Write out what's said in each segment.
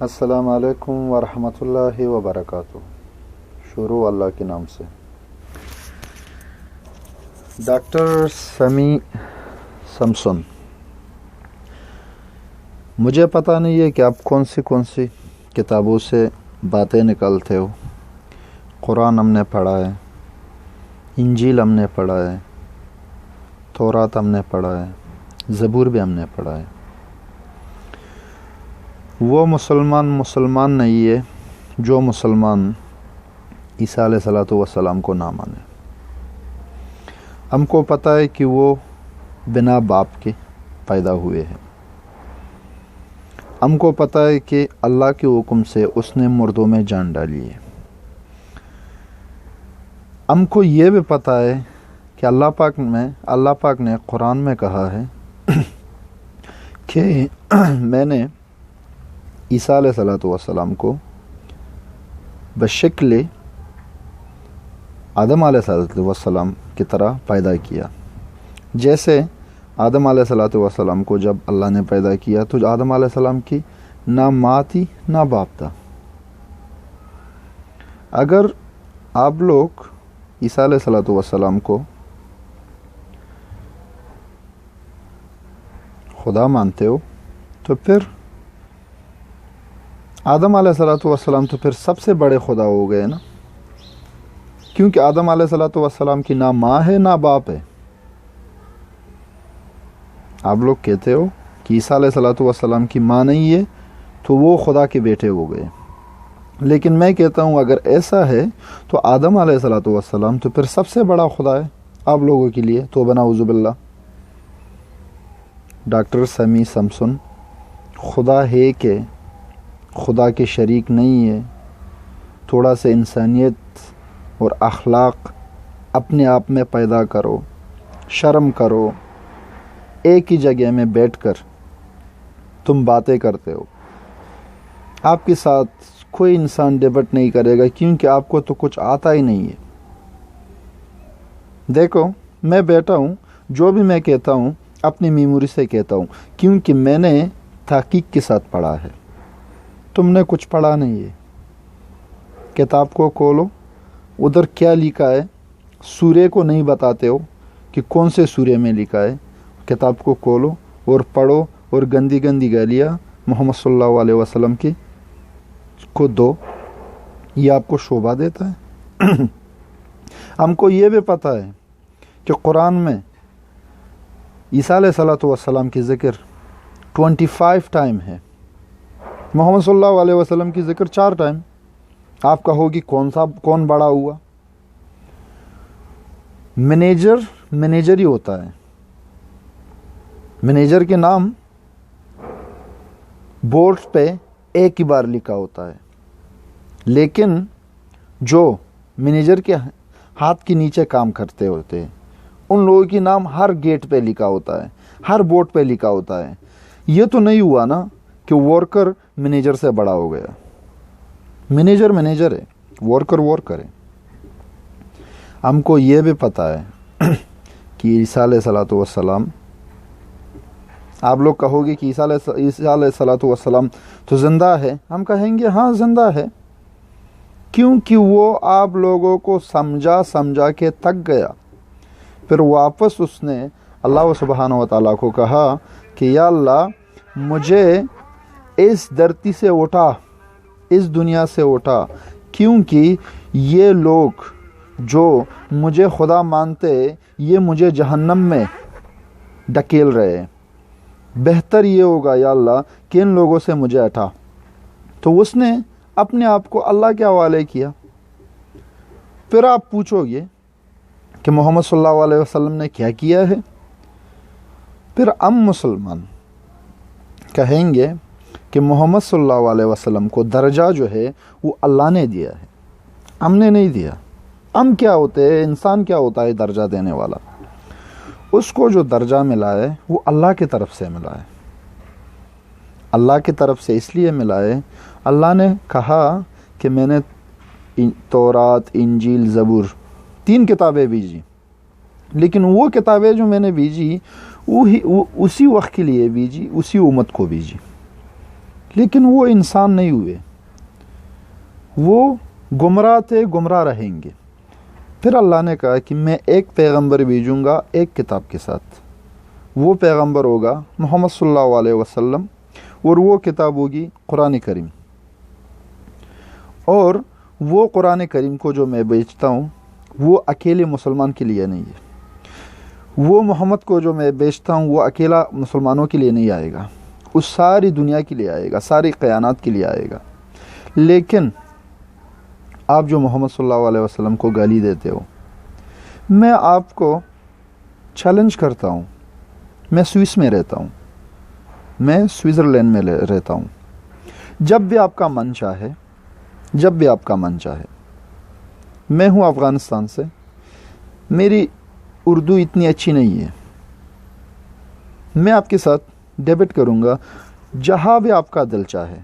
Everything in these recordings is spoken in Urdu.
السلام علیکم ورحمۃ اللہ وبرکاتہ۔ شروع اللہ کے نام سے۔ ڈاکٹر سمیع سمسن، مجھے پتہ نہیں ہے کہ آپ کون سی کتابوں سے باتیں نکالتے ہو۔ قرآن ہم نے پڑھا ہے، انجیل ہم نے پڑھا ہے، تورات ہم نے پڑھا ہے، زبور بھی ہم نے پڑھا ہے۔ وہ مسلمان نہیں ہے جو مسلمان عیسیٰ علیہ الصلوۃ والسلام کو نہ مانے۔ ہم کو پتہ ہے کہ وہ بنا باپ کے پیدا ہوئے ہیں۔ ہم کو پتہ ہے کہ اللہ کے حکم سے اس نے مردوں میں جان ڈالی ہے۔ ہم کو یہ بھی پتہ ہے کہ اللہ پاک نے قرآن میں کہا ہے کہ میں نے عیسیٰ علیہ الصلوۃ والسلام کو بشکل آدم علیہ الصلوۃ والسلام کی طرح پیدا کیا۔ جیسے آدم علیہ الصلوۃ والسلام کو جب اللہ نے پیدا کیا تو آدم علیہ السلام کی نہ ماں تھی نہ باپ تھا۔ اگر آپ لوگ عیسیٰ علیہ الصلوۃ والسلام کو خدا مانتے ہو تو پھر آدم علیہ الصلوۃ والسلام تو پھر سب سے بڑے خدا ہو گئے نا، کیونکہ آدم علیہ الصلوۃ والسلام کی نہ ماں ہے نہ باپ ہے۔ آپ لوگ کہتے ہو کہ عیسیٰ علیہ الصلوۃ والسلام کی ماں نہیں ہے تو وہ خدا کے بیٹے ہو گئے، لیکن میں کہتا ہوں اگر ایسا ہے تو آدم علیہ الصلوۃ والسلام تو پھر سب سے بڑا خدا ہے آپ لوگوں کے لیے، توبہ نعوذ باللہ۔ ڈاکٹر سمیع سمسن، خدا ہے کہ خدا کے شریک نہیں ہے۔ تھوڑا سا انسانیت اور اخلاق اپنے آپ میں پیدا کرو، شرم کرو۔ ایک ہی جگہ میں بیٹھ کر تم باتیں کرتے ہو، آپ کے ساتھ کوئی انسان ڈبیٹ نہیں کرے گا کیونکہ آپ کو تو کچھ آتا ہی نہیں ہے۔ دیکھو میں بیٹھا ہوں، جو بھی میں کہتا ہوں اپنی میموری سے کہتا ہوں کیونکہ میں نے تحقیق کے ساتھ پڑھا ہے۔ تم نے کچھ پڑھا نہیں ہے۔ کتاب کو کھولو، ادھر کیا لکھا ہے، سورے کو نہیں بتاتے ہو کہ کون سے سورے میں لکھا ہے۔ کتاب کو کھولو اور پڑھو اور گندی گالیاں محمد صلی اللہ علیہ وسلم کی کو دو، یہ آپ کو شوبہ دیتا ہے۔ ہم کو یہ بھی پتہ ہے کہ قرآن میں عیسیٰ علیہ الصلوۃ والسلام کی ذکر 25 ٹائم ہے، محمد صلی اللہ علیہ وسلم کی ذکر 4 ٹائم۔ آپ کہو گی کون بڑا ہوا؟ مینیجر ہی ہوتا ہے۔ مینیجر کے نام بورڈ پہ ایک ہی بار لکھا ہوتا ہے، لیکن جو مینیجر کے ہاتھ کے نیچے کام کرتے ہوتے ہیں ان لوگوں کے نام ہر گیٹ پہ لکھا ہوتا ہے، ہر بورڈ پہ لکھا ہوتا ہے۔ یہ تو نہیں ہوا نا کہ ورکر مینیجر سے بڑا ہو گیا۔ مینیجر ہے، ورکر ہے۔ ہم کو یہ بھی پتہ ہے کہ عیسیٰ علیہ الصلوۃ والسلام، آپ لوگ کہو گے کہ عیسیٰ علیہ الصلوۃ والسلام تو زندہ ہے، ہم کہیں گے ہاں زندہ ہے، کیونکہ وہ آپ لوگوں کو سمجھا کے تک گیا۔ پھر واپس اس نے اللہ سبحانہ و تعالیٰ کو کہا کہ یا اللہ مجھے اس دھرتی سے اٹھا، اس دنیا سے اٹھا، کیونکہ یہ لوگ جو مجھے خدا مانتے یہ مجھے جہنم میں ڈھکیل رہے ہیں۔ بہتر یہ ہوگا یا اللہ کہ ان لوگوں سے مجھے ہٹا۔ تو اس نے اپنے آپ کو اللہ کے حوالے کیا۔ پھر آپ پوچھو گے کہ محمد صلی اللہ علیہ وسلم نے کیا کیا ہے؟ پھر ہم مسلمان کہیں گے کہ محمد صلی اللہ علیہ وسلم کو درجہ جو ہے وہ اللہ نے دیا ہے، ہم نے نہیں دیا۔ ہم کیا ہوتے ہیں، انسان کیا ہوتا ہے درجہ دینے والا؟ اس کو جو درجہ ملا ہے وہ اللہ کی طرف سے ملا ہے۔ اللہ کی طرف سے اس لیے ملا ہے، اللہ نے کہا کہ میں نے تورات، انجیل، زبور 3 کتابیں بھیجی، لیکن وہ کتابیں جو میں نے بھیجی اسی وقت کے لیے بھیجی، اسی امت کو بھیجی۔ لیکن وہ انسان نہیں ہوئے، وہ گمراہ تھے، گمراہ رہیں گے۔ پھر اللہ نے کہا کہ میں ایک پیغمبر بھیجوں گا ایک کتاب کے ساتھ، وہ پیغمبر ہوگا محمد صلی اللہ علیہ وسلم، اور وہ کتاب ہوگی قرآن کریم۔ اور وہ قرآن کریم کو جو میں بیچتا ہوں وہ اکیلے مسلمان کے لیے نہیں ہے، وہ محمد کو جو میں بیچتا ہوں وہ اکیلا مسلمانوں کے لیے نہیں آئے گا، اس ساری دنیا کے لیے آئے گا، ساری کائنات کے لیے آئے گا۔ لیکن آپ جو محمد صلی اللہ علیہ وسلم کو گالی دیتے ہو، میں آپ کو چیلنج کرتا ہوں، میں سوئس میں رہتا ہوں، میں سوئٹزرلینڈ میں رہتا ہوں، جب بھی آپ کا من چاہے، جب بھی آپ کا من چاہے، میں ہوں افغانستان سے، میری اردو اتنی اچھی نہیں ہے، میں آپ کے ساتھ ڈیبیٹ کروں گا، جہاں بھی آپ کا دل چاہے،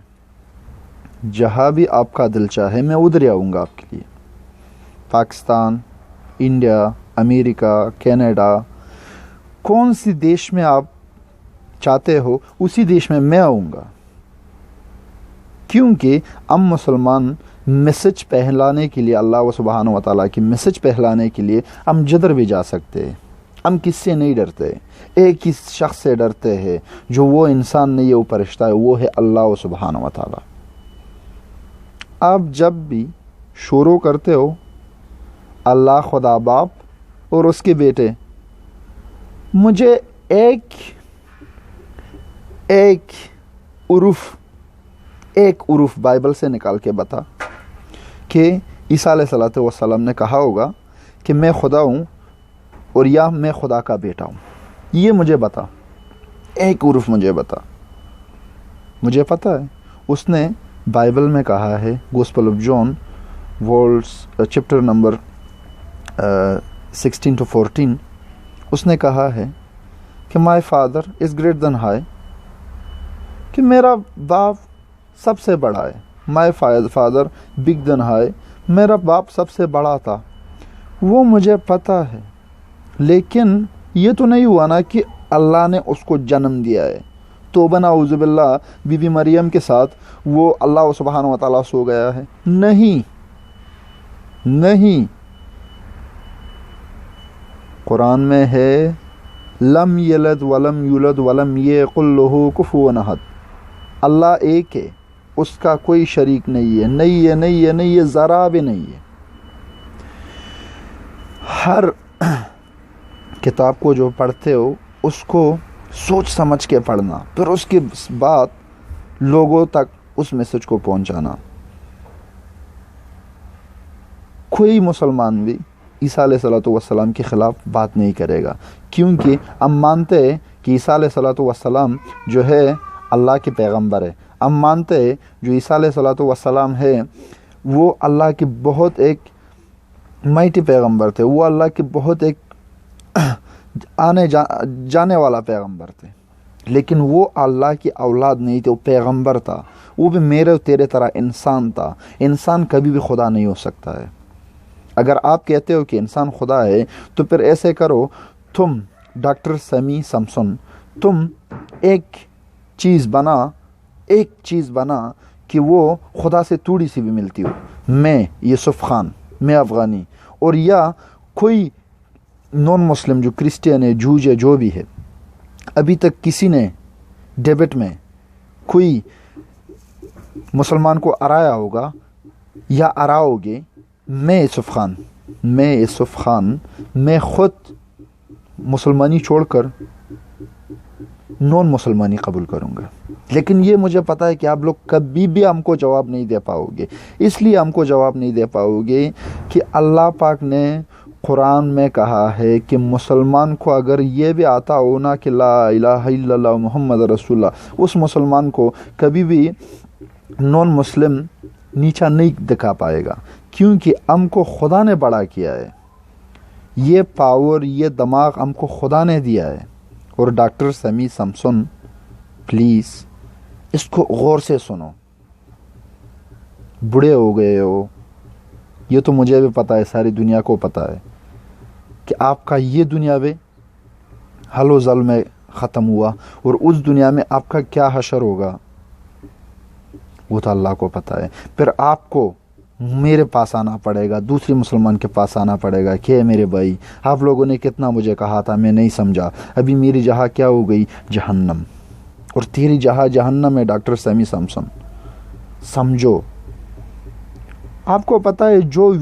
جہاں بھی آپ کا دل چاہے میں ادھر ہی آؤں گا آپ کے لیے، پاکستان، انڈیا، امریکہ، کینیڈا، کون سی دیش میں آپ چاہتے ہو اسی دیش میں آؤں گا، کیونکہ ہم مسلمان میسج پھیلانے کے لیے، اللہ سبحانہ و تعالیٰ کی میسج پھیلانے کے لیے ہم جدھر بھی جا سکتے ہیں، ہم کس سے نہیں ڈرتے، ایک ہی شخص سے ڈرتے ہیں جو وہ انسان نہیں ہے، وہ فرشتہ ہے، وہ ہے اللہ سبحانہ و تعالیٰ۔ آپ جب بھی شروع کرتے ہو اللہ، خدا باپ اور اس کے بیٹے، مجھے ایک عرف بائبل سے نکال کے بتا کہ عیسیٰ علیہ الصلوۃ والسلام نے کہا ہوگا کہ میں خدا ہوں اور یا میں خدا کا بیٹا ہوں، یہ مجھے بتا، ایک عرف مجھے بتا۔ مجھے پتہ ہے اس نے بائبل میں کہا ہے، gospel of John chapter number 16 to 14، اس نے کہا ہے کہ my father is great than I, کہ میرا باپ سب سے بڑا ہے، my father big than I, میرا باپ سب سے بڑا تھا، وہ مجھے پتہ ہے۔ لیکن یہ تو نہیں ہوا نا کہ اللہ نے اس کو جنم دیا ہے، توبہ نعوذ باللہ، بی بی مریم کے ساتھ وہ اللہ سبحانہ و تعالیٰ سو گیا ہے، نہیں، قرآن میں ہے لم یلد ولم یولد ولم یکن لہ کفوا احد، اللہ ایک ہے، اس کا کوئی شریک نہیں ہے، ذرا بھی نہیں ہے۔ ہر کتاب کو جو پڑھتے ہو اس کو سوچ سمجھ کے پڑھنا، پھر اس کے بعد لوگوں تک اس میسج کو پہنچانا۔ کوئی مسلمان بھی عیسیٰ علیہ الصلوۃ والسلام کے خلاف بات نہیں کرے گا، کیونکہ ہم مانتے ہیں کہ عیسیٰ علیہ الصلوۃ والسلام جو ہے اللہ کے پیغمبر ہے، ہم مانتے ہیں جو عیسیٰ علیہ الصلوۃ والسلام ہے وہ اللہ کے بہت ایک مائٹی پیغمبر تھے، وہ اللہ کے بہت ایک آنے جانے والا پیغمبر تھے، لیکن وہ اللہ کی اولاد نہیں تھے، وہ پیغمبر تھا، وہ بھی میرے و تیرے طرح انسان تھا۔ انسان کبھی بھی خدا نہیں ہو سکتا ہے۔ اگر آپ کہتے ہو کہ انسان خدا ہے تو پھر ایسے کرو، تم ڈاکٹر سمیع سمسن، تم ایک چیز بنا کہ وہ خدا سے تھوڑی سی بھی ملتی ہو، میں یوسف خان، میں افغانی، اور یا کوئی نان مسلم جو کرسچین ہے، جوج ہے، جو بھی ہے، ابھی تک کسی نے ڈیبٹ میں کوئی مسلمان کو ارایا ہوگا یا اراؤ گے، میں یوسف خان میں خود مسلمانی چھوڑ کر نان مسلمانی قبول کروں گا۔ لیکن یہ مجھے پتہ ہے کہ آپ لوگ کبھی بھی ہم کو جواب نہیں دے پاؤ گے، اس لیے ہم کو جواب نہیں دے پاؤ گے کہ اللہ پاک نے قرآن میں کہا ہے کہ مسلمان کو اگر یہ بھی آتا ہو نا کہ لا الہ الا اللہ محمد رسول اللہ، اس مسلمان کو کبھی بھی نان مسلم نیچا نہیں دکھا پائے گا، کیونکہ ہم کو خدا نے بڑا کیا ہے، یہ پاور، یہ دماغ ہم کو خدا نے دیا ہے۔ اور ڈاکٹر سمیع سمسن، پلیز اس کو غور سے سنو، بوڑھے ہو گئے ہو، یہ تو مجھے بھی پتہ ہے، ساری دنیا کو پتہ ہے کہ آپ کا یہ دنیا بھی حل و ظل میں ختم ہوا، اور اس دنیا میں آپ کا کیا حشر ہوگا۔ وہ تو اللہ کو پتہ ہے. پھر آپ کو میرے پاس آنا پڑے گا, دوسرے مسلمان کے پاس آنا پڑے گا کہ میرے بھائی آپ لوگوں نے کتنا مجھے کہا تھا, میں نہیں سمجھا, ابھی میری جہاں کیا ہو گئی, جہنم, اور تیری جہاں جہنم ہے ڈاکٹر سیمی سمسن. سمجھو, آپ کو پتہ ہے جو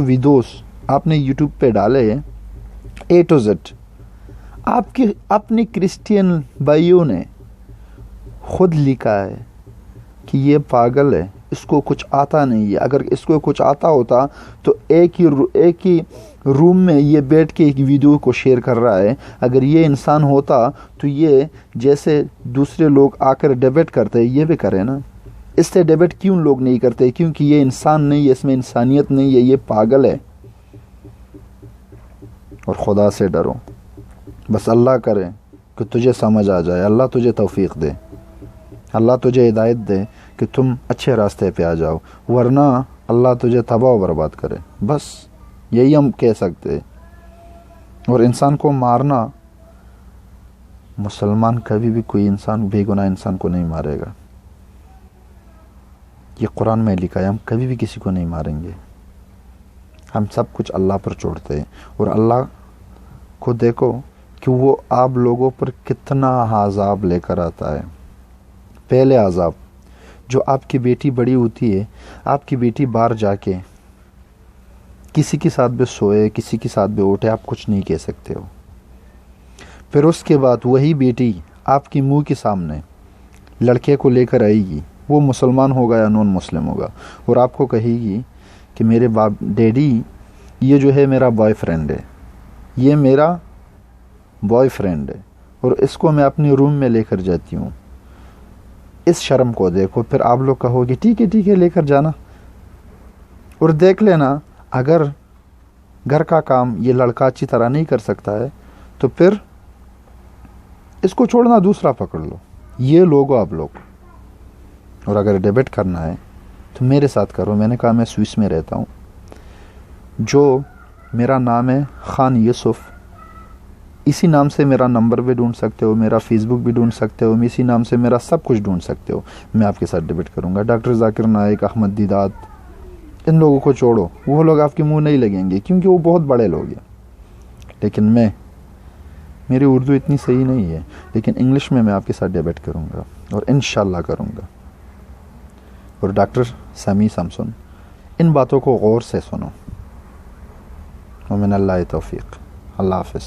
ویڈیوز آپ نے یوٹیوب پہ ڈالے A to Z, آپ کے اپنے کرسچین بھائیوں نے خود لکھا ہے کہ یہ پاگل ہے, اس کو کچھ آتا نہیں ہے. اگر اس کو کچھ آتا ہوتا تو ایک ہی روم میں یہ بیٹھ کے ایک ویڈیو کو شیئر کر رہا ہے. اگر یہ انسان ہوتا تو یہ جیسے دوسرے لوگ آ کر ڈیبیٹ کرتے یہ بھی کرے نا. اس سے ڈیبیٹ کیوں لوگ نہیں کرتے؟ کیونکہ یہ انسان نہیں ہے, اس میں انسانیت نہیں ہے, یہ پاگل ہے. اور خدا سے ڈرو, بس اللہ کرے کہ تجھے سمجھ آ جائے, اللہ تجھے توفیق دے, اللہ تجھے ہدایت دے کہ تم اچھے راستے پہ آ جاؤ, ورنہ اللہ تجھے تباہ و برباد کرے. بس یہی ہم کہہ سکتے. اور انسان کو مارنا, مسلمان کبھی بھی کوئی انسان بے گناہ انسان کو نہیں مارے گا. یہ قرآن میں لکھا ہے, ہم کبھی بھی کسی کو نہیں ماریں گے. ہم سب کچھ اللہ پر چھوڑتے ہیں. اور اللہ کو دیکھو کہ وہ آپ لوگوں پر کتنا عذاب لے کر آتا ہے. پہلے عذاب, جو آپ کی بیٹی بڑی ہوتی ہے, آپ کی بیٹی باہر جا کے کسی کے ساتھ بھی سوئے, کسی کے ساتھ بھی اٹھے, آپ کچھ نہیں کہہ سکتے ہو. پھر اس کے بعد وہی بیٹی آپ کی منہ کے سامنے لڑکے کو لے کر آئے گی, وہ مسلمان ہوگا یا نون مسلم ہوگا, اور آپ کو کہے گی کہ میرے ڈیڈی یہ جو ہے میرا بوائے فرینڈ ہے, یہ میرا بوائے فرینڈ ہے, اور اس کو میں اپنے روم میں لے کر جاتی ہوں. اس شرم کو دیکھو. پھر آپ لوگ کہو گے ٹھیک ہے لے کر جانا. اور دیکھ لینا, اگر گھر کا کام یہ لڑکا اچھی طرح نہیں کر سکتا ہے تو پھر اس کو چھوڑنا, دوسرا پکڑ لو. یہ لوگو آپ لوگ. اور اگر ڈیبیٹ کرنا ہے تو میرے ساتھ کرو. میں نے کہا میں سوئس میں رہتا ہوں, جو میرا نام ہے خان یوسف, اسی نام سے میرا نمبر بھی ڈھونڈ سکتے ہو, میرا فیس بک بھی ڈھونڈ سکتے ہو, اسی نام سے میرا سب کچھ ڈھونڈ سکتے ہو. میں آپ کے ساتھ ڈیبیٹ کروں گا. ڈاکٹر ذاکر نائک, احمد دیدات, ان لوگوں کو چھوڑو, وہ لوگ آپ کے منہ نہیں لگیں گے کیونکہ وہ بہت بڑے لوگ ہیں. لیکن میری اردو اتنی صحیح نہیں ہے, لیکن انگلش میں آپ کے ساتھ ڈیبیٹ کروں گا, اور انشاءاللہ کروں گا. اور ڈاکٹر سیمی سمسن, ان باتوں کو غور سے سنو. ومن اللہ توفیق. اللہ حافظ.